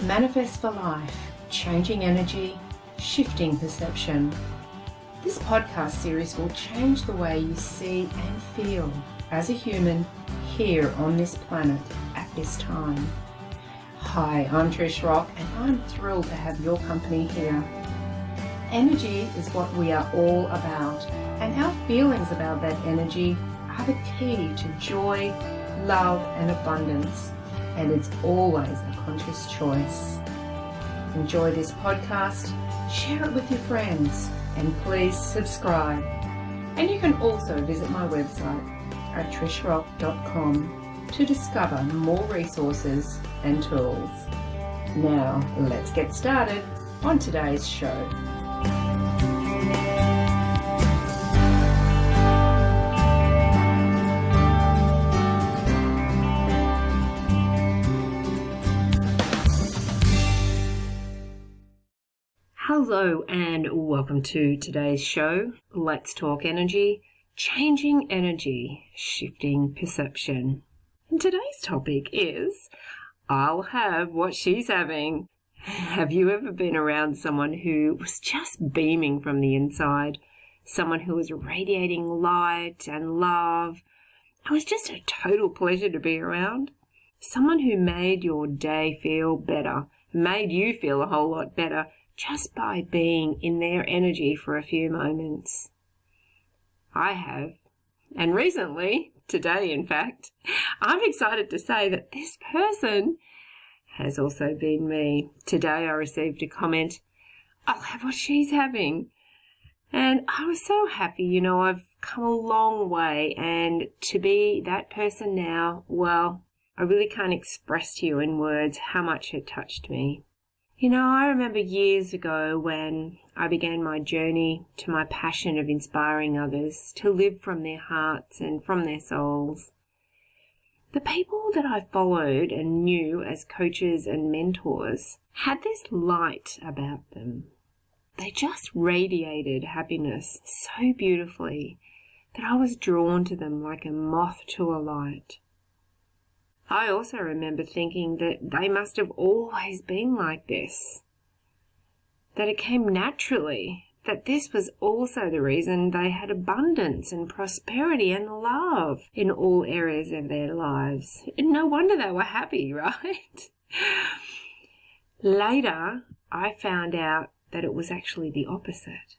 Manifest for Life, Changing Energy, Shifting Perception. This podcast series will change the way you see and feel as a human here on this planet at this time. Hi, I'm Trish Rock and I'm thrilled to have your company here. Energy is what we are all about, and our feelings about that energy are the key to joy, love and abundance, and it's always a conscious choice. Enjoy this podcast, share it with your friends, and please subscribe. And you can also visit my website at trishrock.com to discover more resources and tools. Now, let's get started on today's show. Hello and welcome to today's show, Let's Talk Energy, Changing Energy, Shifting Perception. And today's topic is, I'll have what she's having. Have you ever been around someone who was just beaming from the inside? Someone who was radiating light and love? It was just a total pleasure to be around. Someone who made your day feel better, made you feel a whole lot better, just by being in their energy for a few moments. I have. And recently, today in fact, I'm excited to say that this person has also been me. Today I received a comment, I'll have what she's having. And I was so happy, I've come a long way, and to be that person now, well, I really can't express to you in words how much it touched me. I remember years ago when I began my journey to my passion of inspiring others to live from their hearts and from their souls. The people that I followed and knew as coaches and mentors had this light about them. They just radiated happiness so beautifully that I was drawn to them like a moth to a light. I also remember thinking that they must have always been like this, that it came naturally, that this was also the reason they had abundance and prosperity and love in all areas of their lives. And no wonder they were happy, right? Later, I found out that it was actually the opposite.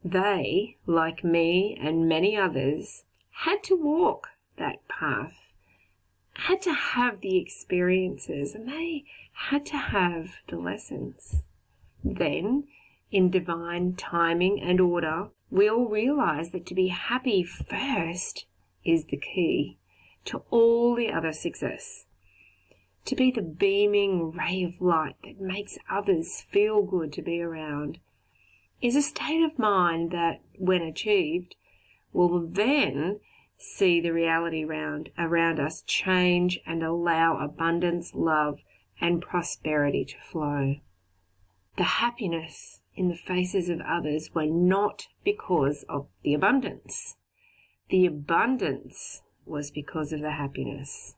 They, like me and many others, had to walk that path, had to have the experiences, and they had to have the lessons. Then, in divine timing and order, we all realize that to be happy first is the key to all the other success. To be the beaming ray of light that makes others feel good to be around is a state of mind that, when achieved, will then see the reality around us change and allow abundance, love, and prosperity to flow. The happiness in the faces of others were not because of the abundance. The abundance was because of the happiness.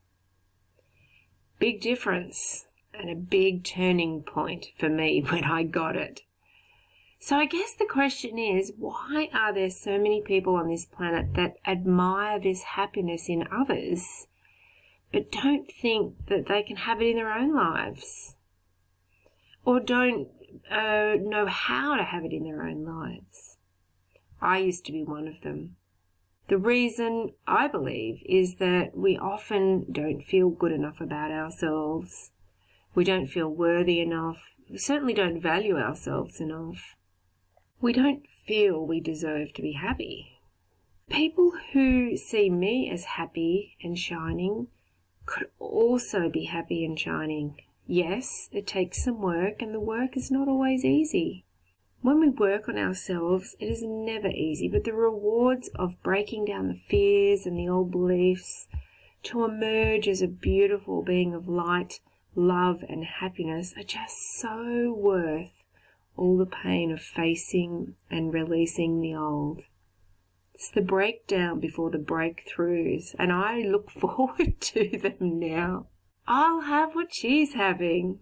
Big difference and a big turning point for me when I got it. So I guess the question is, why are there so many people on this planet that admire this happiness in others, but don't think that they can have it in their own lives? Or don't know how to have it in their own lives? I used to be one of them. The reason, I believe, is that we often don't feel good enough about ourselves. We don't feel worthy enough. We certainly don't value ourselves enough. We don't feel we deserve to be happy. People who see me as happy and shining could also be happy and shining. Yes, it takes some work, and the work is not always easy. When we work on ourselves, it is never easy, but the rewards of breaking down the fears and the old beliefs to emerge as a beautiful being of light, love, and happiness are just so worth all the pain of facing and releasing the old. It's the breakdown before the breakthroughs, and I look forward to them now. I'll have what she's having.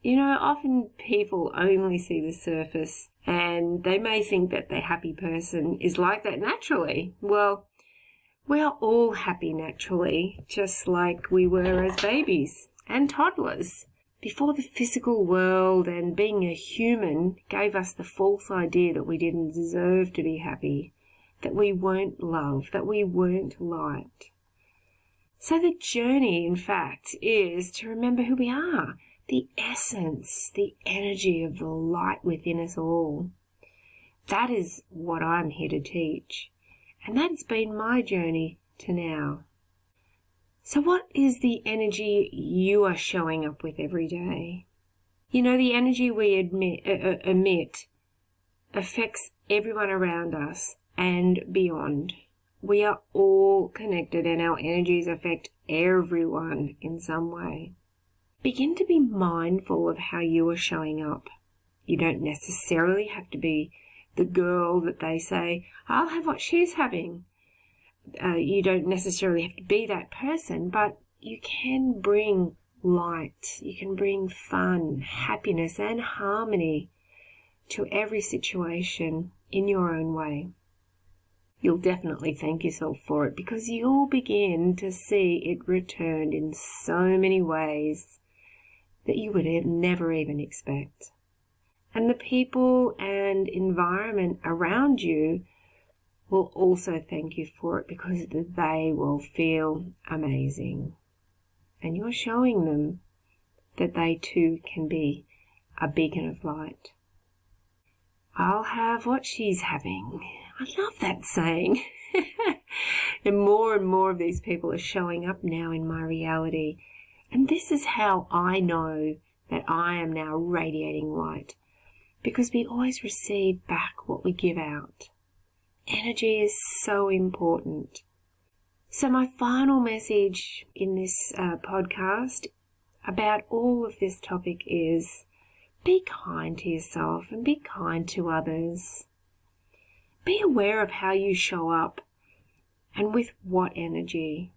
Often people only see the surface and they may think that the happy person is like that naturally. Well, we are all happy naturally, just like we were as babies and toddlers. Before the physical world and being a human gave us the false idea that we didn't deserve to be happy, that we weren't loved, that we weren't liked. So the journey, in fact, is to remember who we are, the essence, the energy of the light within us all. That is what I'm here to teach. And that's been my journey to now. So what is the energy you are showing up with every day? The energy we emit affects everyone around us and beyond. We are all connected and our energies affect everyone in some way. Begin to be mindful of how you are showing up. You don't necessarily have to be the girl that they say, I'll have what she's having. You don't necessarily have to be that person, but you can bring light. You can bring fun, happiness, and harmony to every situation in your own way. You'll definitely thank yourself for it because you'll begin to see it returned in so many ways that you would never even expect. And the people and environment around you will also thank you for it because they will feel amazing. And you're showing them that they too can be a beacon of light. I'll have what she's having. I love that saying. And more of these people are showing up now in my reality. And this is how I know that I am now radiating light. Because we always receive back what we give out. Energy is so important. So my final message in this podcast about all of this topic is be kind to yourself and be kind to others. Be aware of how you show up and with what energy.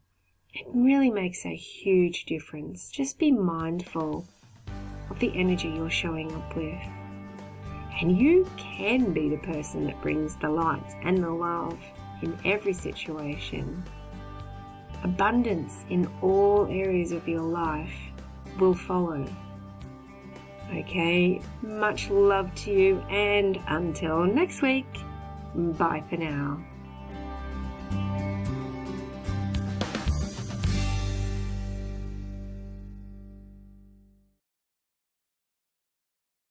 It really makes a huge difference. Just be mindful of the energy you're showing up with. And you can be the person that brings the light and the love in every situation. Abundance in all areas of your life will follow. Okay, much love to you, and until next week, bye for now.